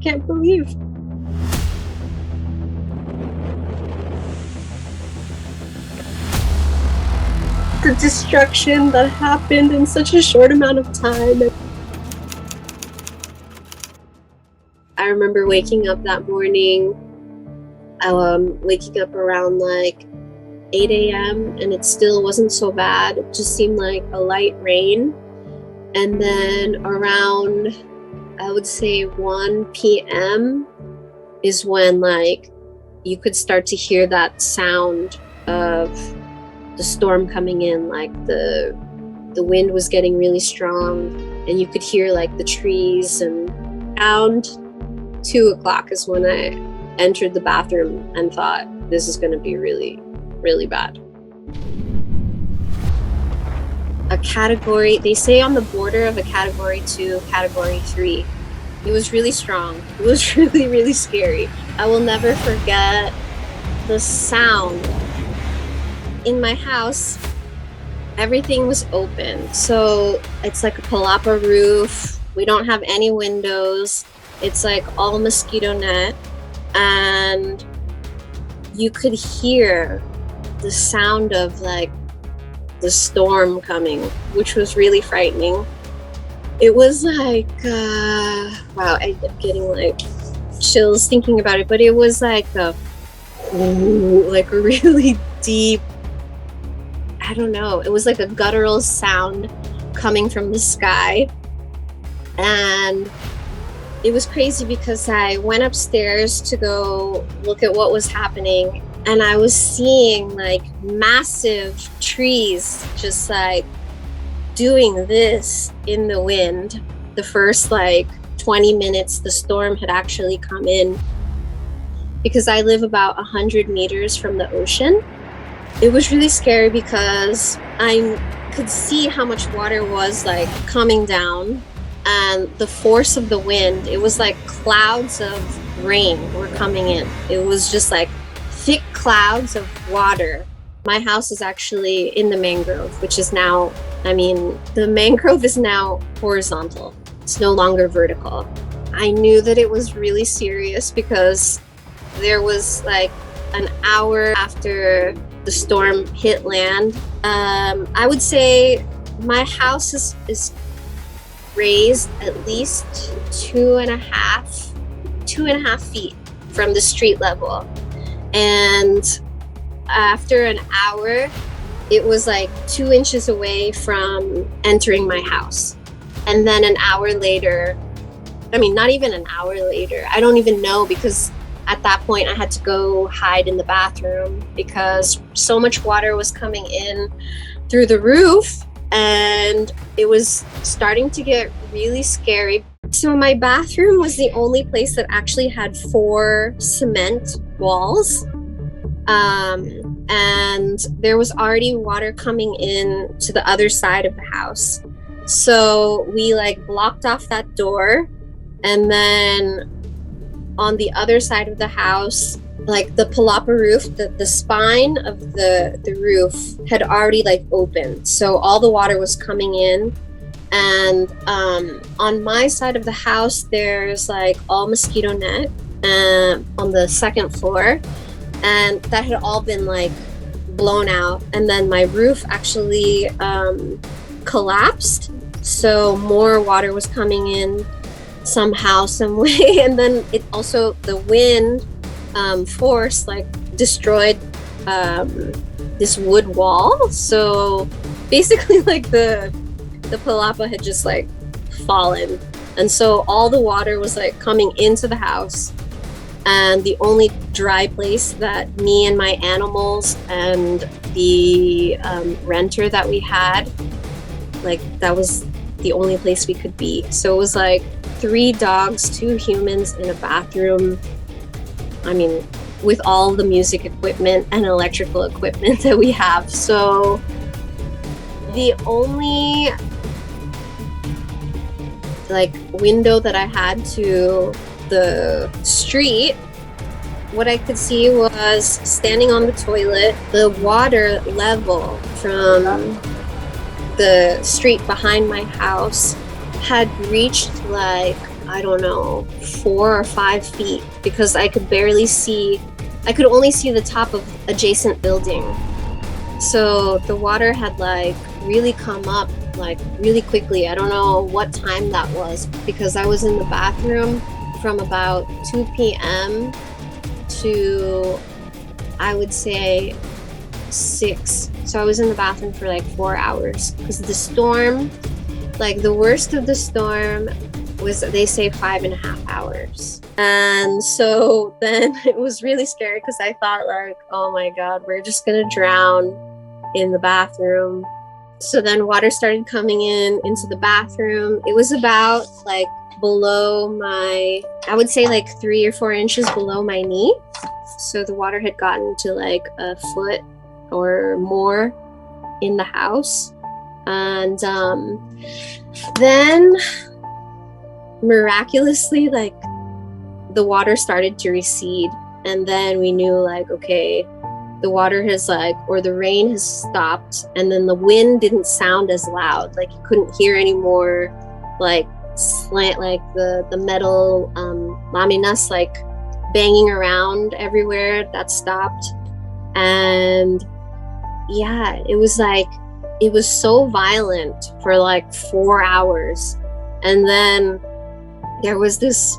can't believe. The destruction that happened in such a short amount of time. I remember waking up that morning, waking up around like 8 a.m. and it still wasn't so bad. It just seemed like a light rain. And then around, I would say 1 p.m. is when like you could start to hear that sound of the storm coming in. Like the wind was getting really strong and you could hear like the trees. And around 2 o'clock is when I entered the bathroom and thought, this is going to be really, really bad. A category, they say on the border of a category 2, category 3. It was really strong. It was really, really scary. I will never forget the sound. In my house, everything was open. So it's like a palapa roof. We don't have any windows. It's like all mosquito net. And you could hear the sound of like the storm coming, which was really frightening. It was like, wow, I'm getting like chills thinking about it, but it was like a really deep, I don't know, it was like a guttural sound coming from the sky. And it was crazy because I went upstairs to go look at what was happening, and I was seeing like massive trees just like doing this in the wind. The first like 20 minutes the storm had actually come in, because I live about 100 meters from the ocean. It was really scary because I could see how much water was like coming down, and the force of the wind, it was like clouds of rain were coming in. It was just like thick clouds of water. My house is actually in the mangrove, which is now, the mangrove is now horizontal. It's no longer vertical. I knew that it was really serious because there was like an hour after the storm hit land. I would say my house is raised at least 2.5 feet from the street level. And after an hour, it was like 2 inches away from entering my house. And then an hour later, not even an hour later, I don't even know, because at that point I had to go hide in the bathroom because so much water was coming in through the roof and it was starting to get really scary. So my bathroom was the only place that actually had 4 cement walls. And there was already water coming in to the other side of the house. So we like blocked off that door, and then on the other side of the house, like the palapa roof, the spine of the roof had already like opened. So all the water was coming in. And on my side of the house, there's like all mosquito net on the second floor. And that had all been like blown out. And then my roof actually collapsed. So more water was coming in somehow, some way. And then it also, the wind force like destroyed this wood wall. So basically like the palapa had just like fallen. And so all the water was like coming into the house. And the only dry place that me and my animals and the renter that we had, like that was the only place we could be. So it was like 3 dogs, 2 humans in a bathroom. With all the music equipment and electrical equipment that we have. So the only like window that I had to the street, what I could see was standing on the toilet, the water level from the street behind my house had reached like I don't know, 4 or 5 feet, because I could only see the top of adjacent building. So the water had like really come up like really quickly. I don't know what time that was, because I was in the bathroom from about 2 p.m. to, I would say, 6. So I was in the bathroom for like 4 hours, because the storm, like the worst of the storm was, they say, 5.5 hours. And so then it was really scary, because I thought like, oh my God, we're just gonna drown in the bathroom. So then water started coming into the bathroom. It was about like below my, I would say like 3 or 4 inches below my knee. So the water had gotten to like a foot or more in the house. And then miraculously, like the water started to recede. And then we knew like, okay, the water has like, or the rain has stopped. And then the wind didn't sound as loud. Like you couldn't hear anymore like slant, like the metal laminas like banging around everywhere. That stopped. And yeah, it was so violent for like 4 hours. And then there was this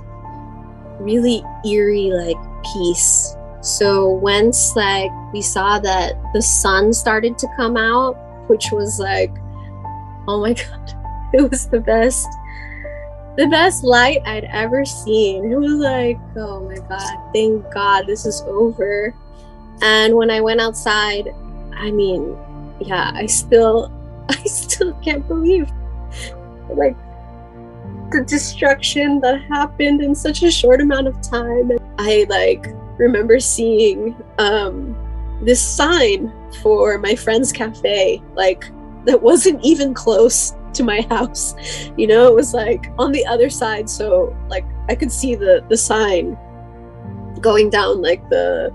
really eerie like peace. So once like we saw that the sun started to come out, which was like, oh my God, it was the best light I'd ever seen. It was like, oh my God, thank God this is over. And when I went outside, I mean, yeah, I still can't believe like the destruction that happened in such a short amount of time. I like remember seeing this sign for my friend's cafe, like that wasn't even close to my house. You know, it was like on the other side, so like I could see the sign going down like the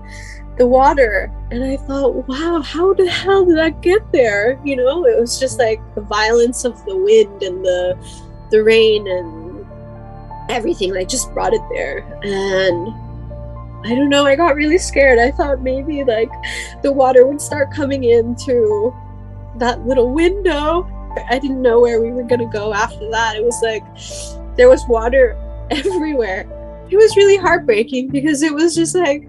water. And I thought, wow, how the hell did that get there? You know, it was just like the violence of the wind and the rain and everything like just brought it there. And I don't know, I got really scared. I thought maybe like the water would start coming in through that little window. I didn't know where we were gonna go after that. It was like there was water everywhere. It was really heartbreaking, because it was just like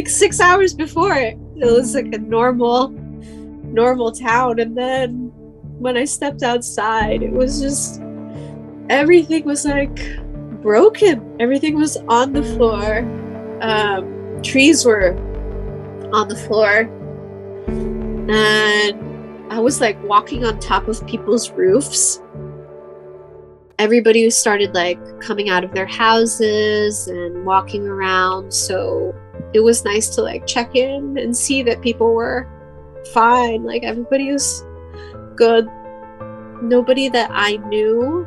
6 hours before it was like a normal town. And then when I stepped outside, it was just, everything was like broken. Everything was on the floor. Trees were on the floor. And I was like walking on top of people's roofs. Everybody started like coming out of their houses and walking around. So it was nice to like check in and see that people were fine. Like everybody was good. Nobody that I knew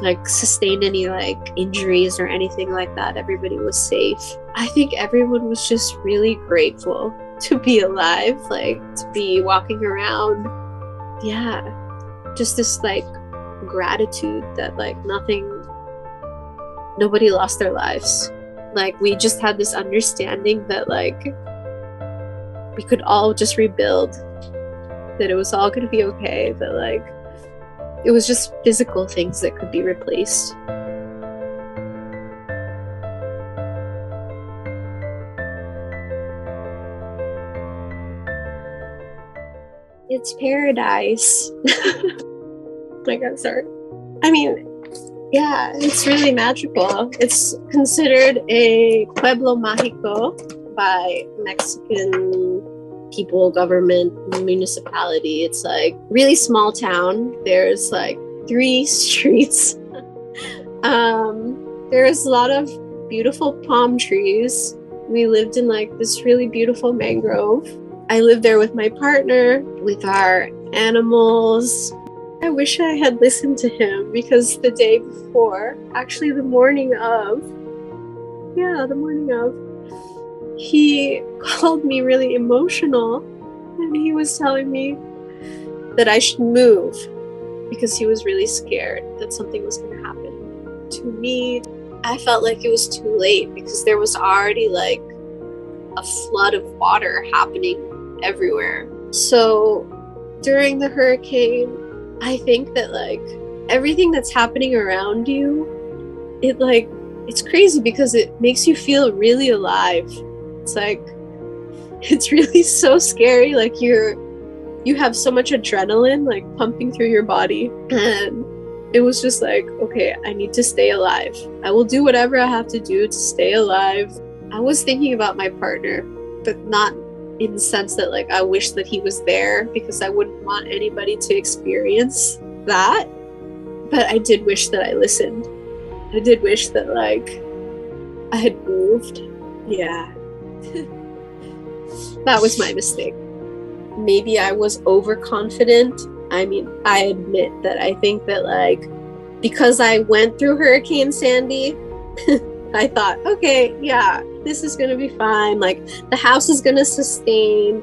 like sustained any like injuries or anything like that. Everybody was safe. I think everyone was just really grateful to be alive, like to be walking around. Yeah, just this like gratitude that like nobody lost their lives. Like we just had this understanding that like we could all just rebuild, that it was all going to be okay, that like it was just physical things that could be replaced. It's paradise. My God, sorry. I mean, yeah, it's really magical. It's considered a pueblo mágico by Mexican people, government, municipality. It's like really small town. There's like 3 streets. There's a lot of beautiful palm trees. We lived in like this really beautiful mangrove. I lived there with my partner, with our animals. I wish I had listened to him, because the day before, actually the morning of, he called me really emotional, and he was telling me that I should move, because he was really scared that something was going to happen to me. I felt like it was too late because there was already like a flood of water happening everywhere. So during the hurricane, I think that like everything that's happening around you, it's crazy because it makes you feel really alive. It's like, it's really so scary. Like you have so much adrenaline like pumping through your body, and it was just like, okay, I need to stay alive. I will do whatever I have to do to stay alive. I was thinking about my partner, but not in the sense that like I wish that he was there, because I wouldn't want anybody to experience that. But I did wish that I listened. I did wish that like I had moved. Yeah. That was my mistake. Maybe I was overconfident. I mean, I admit that I think that like because I went through Hurricane Sandy, I thought, okay, yeah, this is gonna be fine. Like the house is gonna sustain.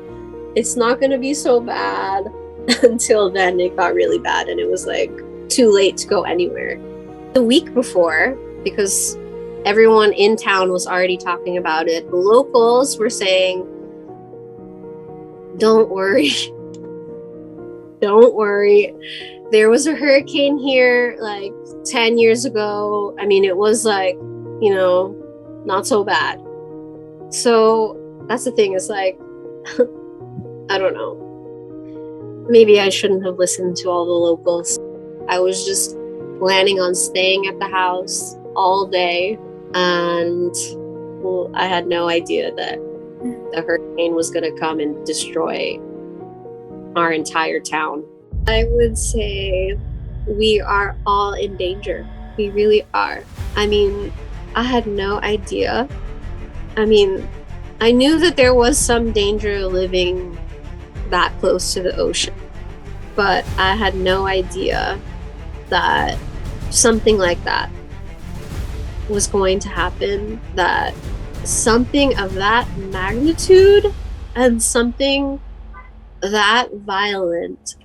It's not gonna be so bad. Until then it got really bad and it was like too late to go anywhere. The week before, because everyone in town was already talking about it, the locals were saying, don't worry. Don't worry. There was a hurricane here like 10 years ago. I mean, it was like, you know, not so bad. So that's the thing, is like, I don't know. Maybe I shouldn't have listened to all the locals. I was just planning on staying at the house all day, and well, I had no idea that the hurricane was going to come and destroy our entire town. I would say we are all in danger. We really are. I mean, I had no idea. I mean, I knew that there was some danger living that close to the ocean, but I had no idea that something like that was going to happen, that something of that magnitude and something that violent.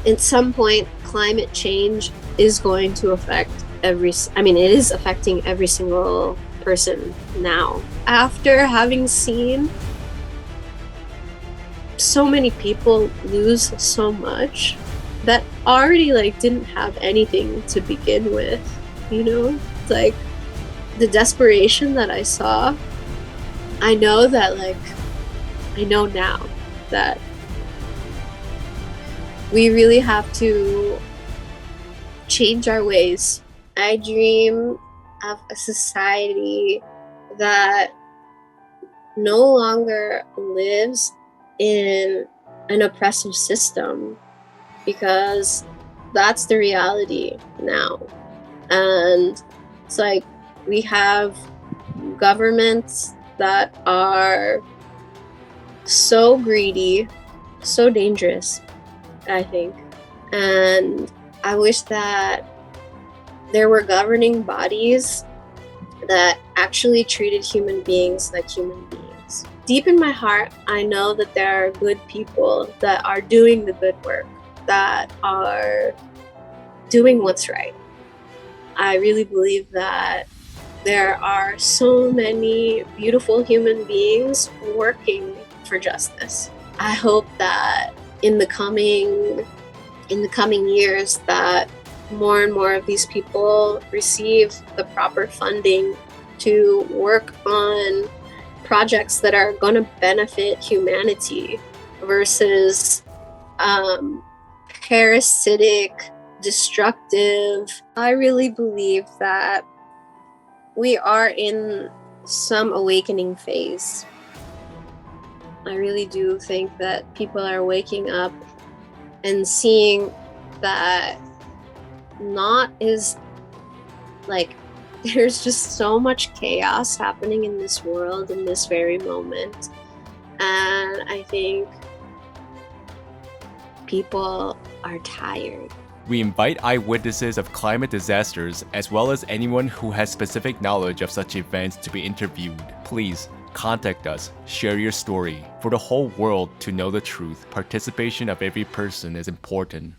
At some point, climate change is going to affect it is affecting every single person now. After having seen so many people lose so much that already like didn't have anything to begin with, you know, like the desperation that I saw, I know now that we really have to change our ways. I dream of a society that no longer lives in an oppressive system, because that's the reality now. And it's like we have governments that are so greedy, so dangerous, I think. And I wish that there were governing bodies that actually treated human beings like human beings. Deep in my heart, I know that there are good people that are doing the good work, that are doing what's right. I really believe that there are so many beautiful human beings working for justice. I hope that in the coming years that more and more of these people receive the proper funding to work on projects that are going to benefit humanity versus parasitic, destructive. I really believe that we are in some awakening phase. I really do think that people are waking up and seeing that not is like there's just so much chaos happening in this world in this very moment, and I think people are tired. We invite eyewitnesses of climate disasters as well as anyone who has specific knowledge of such events to be interviewed. Please contact us, share your story. For the whole world to know the truth, participation of every person is important.